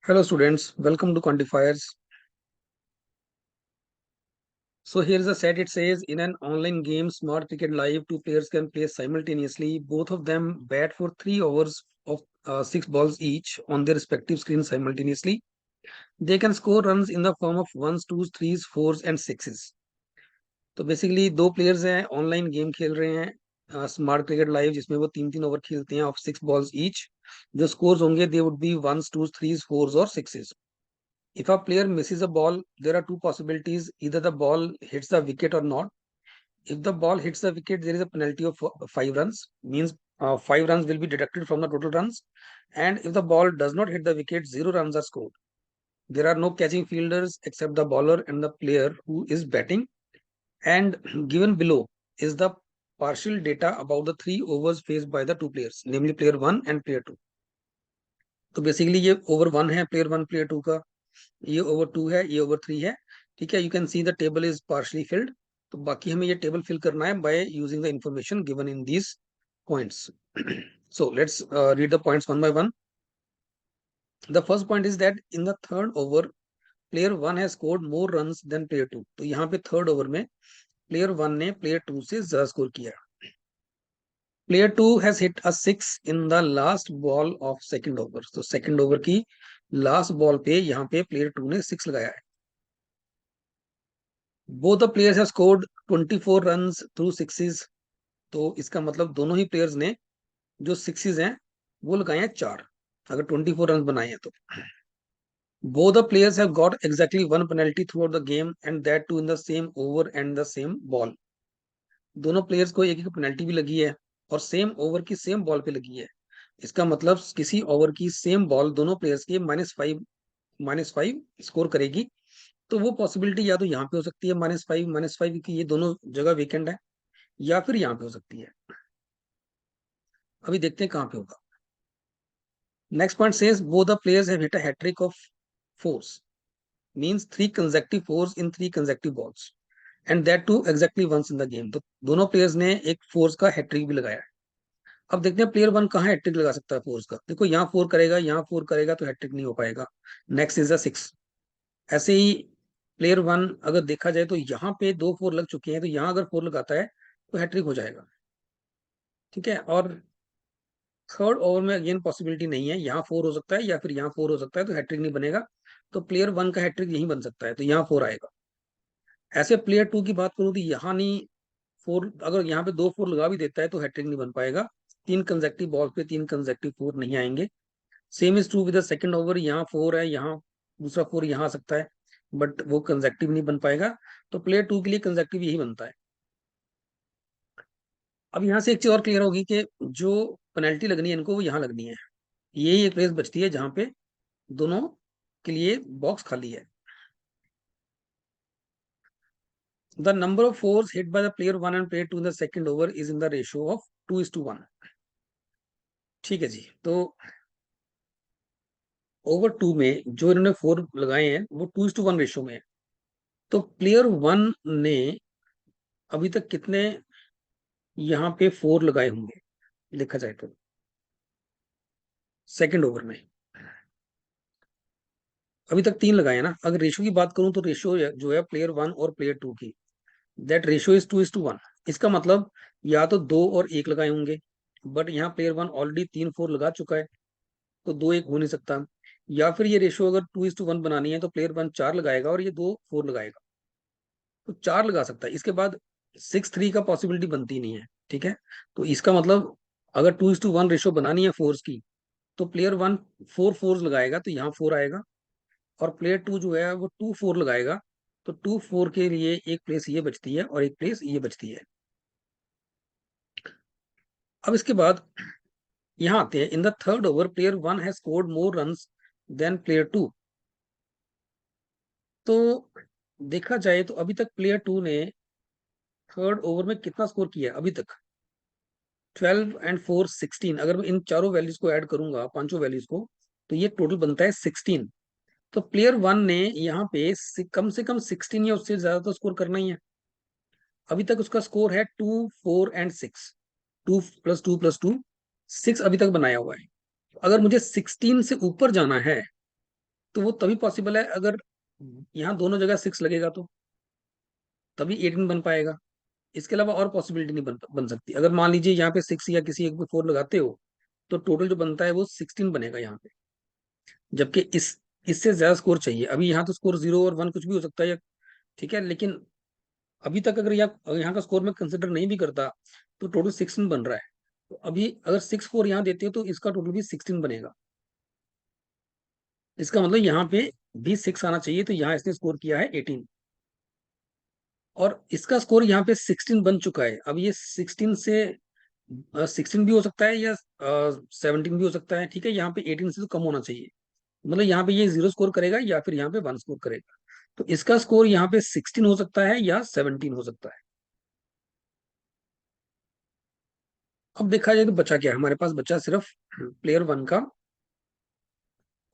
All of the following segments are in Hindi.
Hello students, welcome to Quantifiers. So here is a set. It says in an online game, Smart Cricket Live, two players can play simultaneously. Both of them bat for 3 overs of 6 balls each on their respective screens simultaneously. They can score runs in the form of ones, twos, threes, fours and sixes. तो बेसिकली दो प्लेयर्स हैं, ऑनलाइन गेम खेल रहे हैं स्मार्ट क्रिकेट लाइव, जिसमें वो 3-3 ओवर खेलते हैं ऑफ 6 balls ईच. जो स्कोर्स होंगे they would be ones, twos, threes, fours और sixes. If a player misses a ball, there are two possibilities. Either the ball hits the wicket or not. If the ball hits the wicket, there is a penalty of 5 runs. Means 5 runs will be deducted from the total runs. And if the ball does not hit the wicket, 0 runs are scored. There are no catching fielders except the bowler and the player who is batting. And given below is the partial data about the 3 overs faced by the two players, namely player 1 and player 2. तो बेसिकली ये ओवर 1 है प्लेयर 1 प्लेयर 2 का, ये ओवर 2 है, ये ओवर 3 है. ठीक है, you can see the table is partially field. तो बाकी हमें ये टेबल फिल करना है by using the information given in these points. So let's read the points one by one. The first point is that in the third over, player 1 has scored more runs than player 2. तो यहाँ पे थर्ड ओवर में प्लेयर 1 ने प्लेयर 2 से ज्यादा स्कोर किया. Player 2 has hit a 6 in the last ball of second over. तो सेकंड ओवर की लास्ट बॉल पे यहाँ पे प्लेयर 2 ने 6 लगाया है. Both the players have scored 24 runs through sixes. तो इसका मतलब दोनों ही प्लेयर्स ने जो सिक्सेस हैं वो लगाए हैं 4, अगर 24 रन बनाए हैं तो. Both the players have got exactly 1 penalty throughout the game and that too in the same over and the same ball. दोनों प्लेयर्स को एक एक पेनल्टी भी लगी है और सेम ओवर की सेम बॉल पे लगी है. इसका मतलब किसी ओवर की सेम बॉल दोनों प्लेयर्स के -5 स्कोर करेगी. तो वो पॉसिबिलिटी या तो यहाँ पे हो सकती है -5 क्योंकि ये दोनों जगह वीकेंड है, या फिर यहाँ पे हो सकती है. अभी देखते हैं कहाँ पे होगा. Next point says both the players have hit a hattrick of fours. Means 3 consecutive fours in 3 consecutive balls and that too exactly once in the game. तो दोनों प्लेयर्स ने एक फोर्स का हैट्रिक भी लगाया है. अब देखते हैं प्लेयर 1 कहाँ हैट्रिक लगा सकता है फोर्स का. देखो यहाँ 4 करेगा, यहाँ 4 करेगा तो हैट्रिक नहीं हो पाएगा. Next is the 6. ऐसे ही प्लेयर 1 अगर देखा जाए तो यहाँ पे 2 4 लग चुके हैं, तो यहाँ अगर 4 लगाता है तो हैट्रिक हो जाएगा. ठीक है, और थर्ड ओवर में अगेन पॉसिबिलिटी नहीं है, यहाँ 4 हो सकता है या फिर यहाँ 4 हो सकता है, तो हैट्रिक नहीं बनेगा. तो प्लेयर 1 का हैट्रिक यही बन सकता है, तो यहाँ 4 आएगा. ऐसे प्लेयर 2 की बात करूँ तो यहाँ नहीं, 4 अगर यहाँ पे 2 4 लगा भी देता है तो हैट्रिक नहीं बन पाएगा. 3 कंसेक्टिव बॉल पे 3 कंसेक्टिव 4 नहीं आएंगे. Same is true with the second over. यहाँ 4 है, यहाँ दूसरा 4 यहाँ आ सकता है, बट वो कंसेक्टिव नहीं बन पाएगा. तो प्लेयर 2 के लिए कंसेक्टिव यही बनता है. अब यहाँ से एक चीज और क्लियर होगी कि जो पेनल्टी लगनी है इनको वो यहाँ लगनी है. यही एक प्लेस बचती है जहां पे दोनों के लिए बॉक्स खाली है. The number of force hit by the player 1 and player 2 in the second over is in the ratio of 2:1. ठीक है जी. तो ओवर 2 में जो इन्होंने 4 लगाए हैं वो 2:1 रेशियो में है. तो प्लेयर 1 ने अभी तक कितने यहाँ पे 4 लगाए होंगे देखा जाए तो सेकंड ओवर में. अभी तक 3 लगाए ना. अगर रेशियो की बात करूं तो रेशियो जो है प्लेयर 1 और प्लेयर 2 की, दैट रेशियो इज 2:1. इसका मतलब या तो 2 और 1 लगाए होंगे, बट यहाँ प्लेयर 1 ऑलरेडी 3 4 लगा चुका है, तो 2 1 हो नहीं सकता. या फिर ये रेशियो अगर 2:1 बनानी है तो प्लेयर 1 4 लगाएगा और ये 2 4 लगाएगा, तो 4 लगा सकता है. इसके बाद 6 3 का पॉसिबिलिटी बनती नहीं है. ठीक है, तो इसका मतलब अगर 2:1 रेशियो बनानी है फोर्स की, तो प्लेयर 1 4 4 लगाएगा तो यहाँ 4 आएगा, और प्लेयर 2 जो है वो 2 4 लगाएगा, तो 2 4 के लिए एक प्लेस ये बचती है और एक प्लेस ये बचती है. अब इसके बाद यहाँ आते हैं. In the third over player 1 has scored more runs than player 2. तो देखा जाए तो अभी तक प्लेयर 2 ने थर्ड ओवर में कितना स्कोर किया है अभी तक. 12 एंड 4 16. अगर मैं इन चारों वैल्यूज को ऐड करूंगा, पांचों वैल्यूज को, तो ये टोटल बनता है 16. तो प्लेयर 1 ने यहाँ पे कम से कम 16 या उससे ज्यादा तो स्कोर करना ही है. अभी तक उसका स्कोर है 2 4 एंड 6. 2 + 2 + 2 6 अभी तक बनाया हुआ है. अगर मुझे 16 से ऊपर जाना है तो वो तभी पॉसिबल है अगर यहाँ दोनों जगह 6 लगेगा, तो तभी 18 बन पाएगा। इसके अलावा और पॉसिबिलिटी नहीं बन सकती। अगर मान लीजिए यहाँ पे 6 या किसी एक पे 4 लगाते हो तो टोटल जो बनता है वो 16 बनेगा यहाँ पे, जबकि इससे ज्यादा स्कोर चाहिए। अभी यहाँ तो स्कोर 0 और 1 कुछ भी हो सकता है, ठीक है, लेकिन अभी तक अगर यहाँ का स्कोर मैं कंसिडर नहीं भी करता तो टोटल 16 बन रहा है। तो अभी अगर 6 4 यहाँ देते हो तो इसका टोटल भी 16 बनेगा। इसका मतलब यहाँ पे भी 6 आना चाहिए, तो यहाँ इसने स्कोर किया है 18, और इसका स्कोर यहाँ पे 16 बन चुका है। अब ये 16 से 16 भी हो सकता है या 17 भी हो सकता है, ठीक है, यहाँ पे 18 से तो कम होना चाहिए। मतलब यहाँ पे ये 0 स्कोर करेगा या फिर यहाँ पे 1 स्कोर करेगा। तो इसका स्कोर यहाँ पे 16 हो सकता है या 17 हो सकता है। अब देखा जाए तो बचा क्या है, हमारे पास बचा सिर्फ प्लेयर 1 का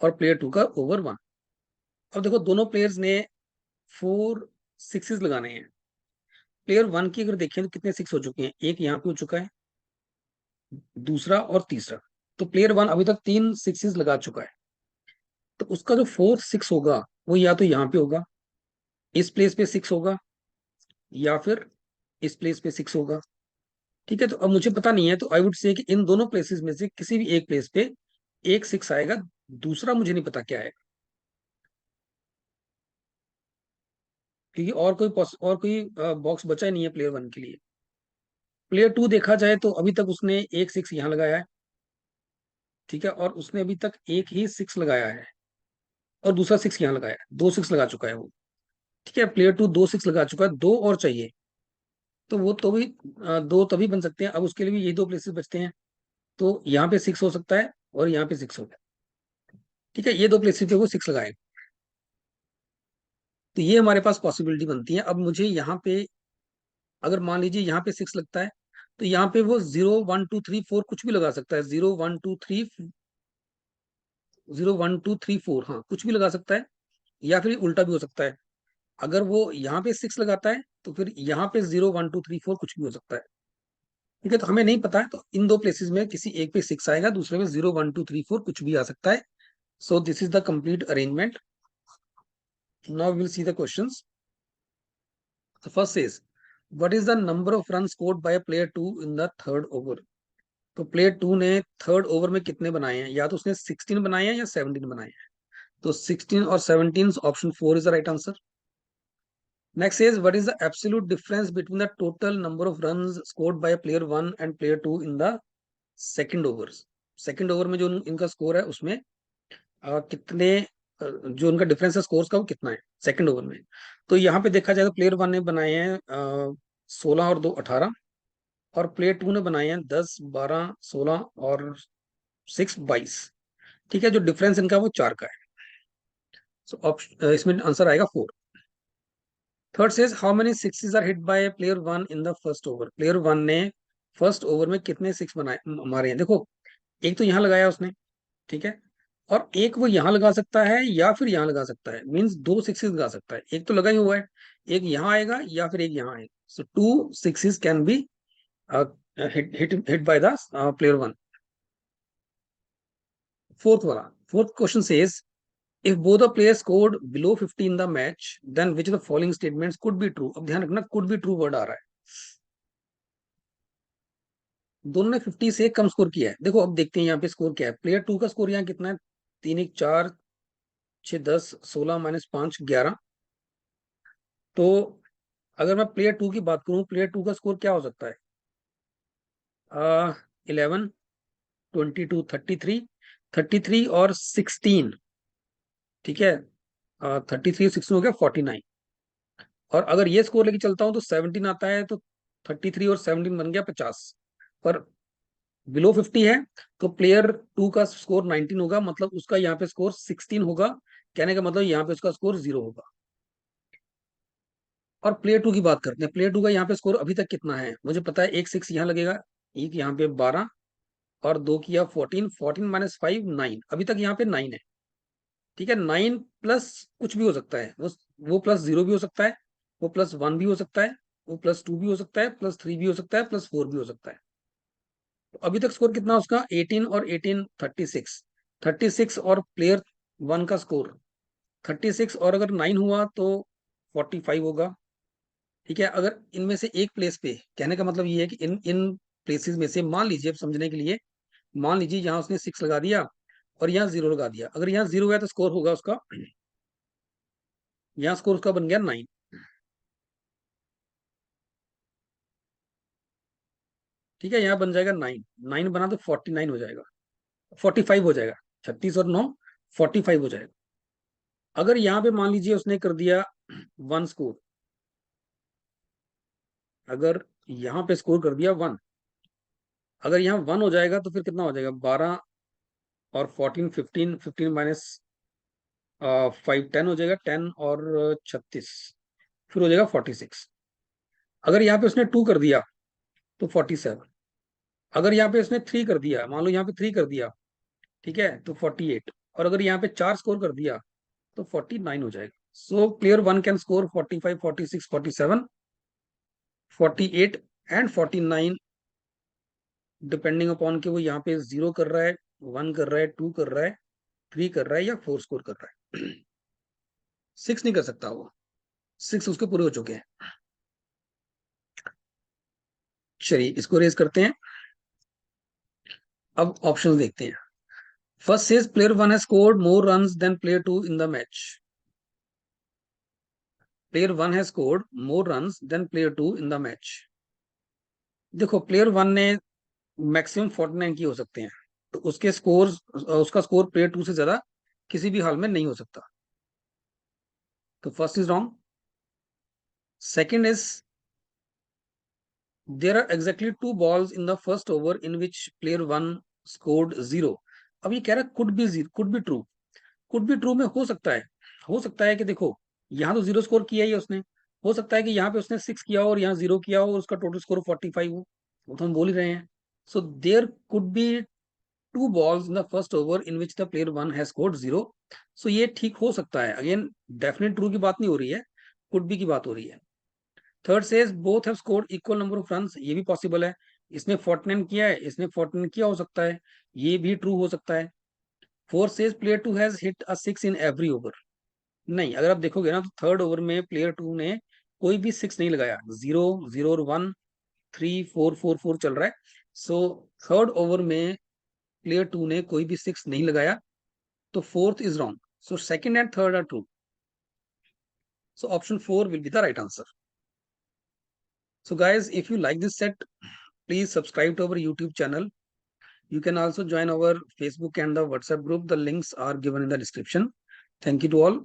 और प्लेयर 2 का ओवर 1। अब देखो दोनों प्लेयर्स ने 4 सिक्सेस लगाने हैं। प्लेयर 1 की अगर देखें तो कितने 6 हो चुके हैं, एक यहाँ पे हो चुका है, दूसरा और तीसरा। तो प्लेयर 1 अभी तक 3 सिक्सेस लगा चुका है। तो उसका जो 4th 6 होगा वो या तो यहाँ पे होगा, इस प्लेस पे 6 होगा, या फिर इस प्लेस पे 6 होगा। ठीक है, तो अब मुझे पता नहीं है, तो आई वुड से कि इन दोनों प्लेसेस में से किसी भी एक प्लेस पे एक 6 आएगा, दूसरा मुझे नहीं पता क्या है, क्योंकि और कोई बॉक्स बचा ही नहीं है प्लेयर 1 के लिए। प्लेयर 2 देखा जाए तो अभी तक उसने एक 6 यहाँ लगाया है, ठीक है, और उसने अभी तक एक ही 6 लगाया है और दूसरा 6 यहाँ लगाया है, 2 6 लगा चुका है वो। ठीक है, प्लेयर 2 2 6 लगा चुका है, दो और चाहिए। तो वो तो भी दो तभी बन सकते हैं। अब उसके लिए भी यही दो प्लेसेस बचते हैं, तो यहाँ पे 6 हो सकता है और यहाँ पे 6 हो गया। ठीक है, ये दो प्लेसेस पे वो 6 लगाए। तो ये हमारे पास पॉसिबिलिटी बनती है। अब मुझे यहाँ पे अगर मान लीजिए यहाँ पे 6 लगता है तो यहाँ पे वो 0 1 2 3 4 कुछ भी लगा सकता है, 0 1 2 3 हाँ कुछ भी लगा सकता है, या फिर उल्टा भी हो सकता है। अगर वो यहाँ पे 6 लगाता है तो फिर यहाँ पे 0 1 2 3 4 कुछ भी हो सकता है। ठीक है, तो हमें नहीं पता है, तो इन दो प्लेसेस में किसी एक पे 6 आएगा, दूसरे में 0 1 2 3 4 कुछ भी आ सकता है। So this is the complete arrangement. Now will see the questions. The first is, what is the number of runs scored by a player 2 in the third over? तो प्लेयर 2 ने थर्ड ओवर में कितने बनाए हैं, या तो उसने 16 बनाए हैं या 17 बनाए हैं। तो 16 और 17, option 4 is the right answer. Next is, what is the absolute difference between the total number of runs scored by player 1 and player 2 in the second overs. Second over में जो इनका स्कोर है उसमें कितने जो उनका डिफरेंस है स्कोर्स का वो कितना है सेकंड ओवर में। तो यहाँ पे देखा जाए तो प्लेयर 1 ने बनाए हैं 16 और 2 18, और प्लेयर 2 ने बनाए हैं 10 12 16 और 6 22। ठीक है, जो डिफरेंस इनका वो 4 का है। सो ऑप्शन इसमें आंसर आएगा 4। Third says, how many sixes are hit by player 1 in the first over. Player 1 ने फर्स्ट ओवर में कितने 6 बनाए मारे हैं। देखो एक तो यहाँ लगाया उसने, ठीक है, और एक वो यहाँ लगा सकता है या फिर यहाँ लगा सकता है, मींस दो 6 लगा सकता है। एक तो लगा ही हुआ है, एक यहाँ आएगा या फिर एक यहाँ आएगा। So 2 6 can be hit by the player 1। Fourth वाला, fourth question says, if both the players scored below 50 in the match, then which of the following statements could be true। अब ध्यान रखना could be true वर्ड आ रहा है। दोनों ने 50 से कम स्कोर किया है। देखो अब देखते हैं यहाँ पे स्कोर क्या है। प्लेयर 2 का स्कोर यहाँ कितना है, 3 1 4 6 10 16 -5 11। तो अगर मैं प्लेयर 2 की बात करूं, प्लेयर 2 का स्कोर क्या हो सकता है, 11 22 33 और 16। ठीक है, 33 16 हो गया 49। और अगर ये स्कोर लेके चलता हूं तो 17 आता है, तो 33 और 17 बन गया 50। पर बिलो 50 है तो प्लेयर 2 का स्कोर 19 होगा, मतलब उसका यहाँ पे स्कोर 16 होगा। कहने का मतलब यहाँ पे उसका स्कोर 0 होगा। और प्लेयर 2 की बात करते हैं। प्लेयर 2 का यहाँ पे स्कोर अभी तक कितना है, मुझे पता है एक 6 यहाँ लगेगा, एक यहाँ पे 12 और 2 किया 14, 14 -5 9, अभी तक यहाँ पे 9 है। ठीक है, 9 प्लस कुछ भी हो सकता है, वो प्लस 0 भी हो सकता है, वो +1 भी हो सकता है, वो +2 भी हो सकता है, +3 भी हो सकता है, +4 भी हो सकता है। तो अभी तक स्कोर कितना उसका 18 और 18 36, 36 और प्लेयर वन का स्कोर 36 और अगर 9 हुआ तो 45 होगा। ठीक है, अगर इनमें से एक प्लेस पे, कहने का मतलब ये है कि इन इन प्लेसेस में से मान लीजिए, अब समझने के लिए मान लीजिए यहाँ उसने 6 लगा दिया और यहाँ 0 लगा दिया, अगर यहाँ 0 है तो स्कोर होगा उसका, यहाँ स्कोर उसका बन गया 9। ठीक है, यहाँ बन जाएगा 9, 9 बना तो 49 हो जाएगा, 45 हो जाएगा, 36 और 9 45 हो जाएगा। अगर यहाँ पे मान लीजिए उसने कर दिया 1 स्कोर, अगर यहाँ पे स्कोर कर दिया 1, अगर यहाँ 1 हो जाएगा तो फिर कितना हो जाएगा, 12 और 14 15, 15 माइनस 5 10 हो जाएगा, 10 और 36, फिर हो जाएगा 46। अगर यहाँ पे उसने 2 कर दिया तो 47, अगर यहाँ पे उसने 3 कर दिया, मान लो यहाँ पे 3 कर दिया, ठीक है, तो 48, और अगर यहाँ पे 4 स्कोर कर दिया तो 49 हो जाएगा। सो player one can score 45, 46, 47, 48 and 49, depending upon कि वो यहाँ पे 0 कर रहा है, 1 कर रहा है, 2 कर रहा है, 3 कर रहा है या 4 स्कोर कर रहा है। 6 नहीं कर सकता वो, 6 उसके पूरे हो चुके हैं। चलिए इसको रेज करते हैं, अब ऑप्शन देखते हैं। First says player one has scored more runs than player two in the match. Player one has scored more runs than player two in the match. देखो प्लेयर वन ने मैक्सिमम 49 की हो सकते हैं, तो उसके स्कोर, उसका स्कोर प्लेयर टू से ज्यादा किसी भी हाल में नहीं हो सकता, तो first is wrong. Second is there are exactly 2 balls in the first over in which player 1 scored 0। अब ये कह रहा है could be true, could be true में हो सकता है, हो सकता है कि देखो यहाँ तो 0 स्कोर किया ही है उसने, हो सकता है कि यहाँ पे उसने 6 किया हो और यहाँ 0 किया हो और उसका टोटल स्कोर 45 हो, वो तो हम बोल ही रहे हैं। So there could be 2 balls in the first over in which the player 1 has scored 0। सो ये ठीक हो सकता है, अगेन डेफिनेट ट्रू की बात नहीं हो रही है, कुड बी की बात हो रही है। Third says both have scored equal number of runs, ये भी पॉसिबल है, इसने 49 किया है, इसने 49 किया, हो सकता है, ये भी ट्रू हो सकता है। Fourth says player two has hit a 6 in every over. नहीं, अगर आप देखोगे ना तो थर्ड ओवर में प्लेयर टू ने कोई भी 6 नहीं लगाया, 0 0 और 1 3 4 4 4 चल रहा है। सो थर्ड ओवर में प्लेयर टू ने कोई भी 6 नहीं लगाया, तो fourth is wrong. So second and third are true, so option 4 will be the right answer. So guys, if you like this set, please subscribe to our YouTube channel. You can also join our Facebook and the WhatsApp group. The links are given in the description. Thank you to all.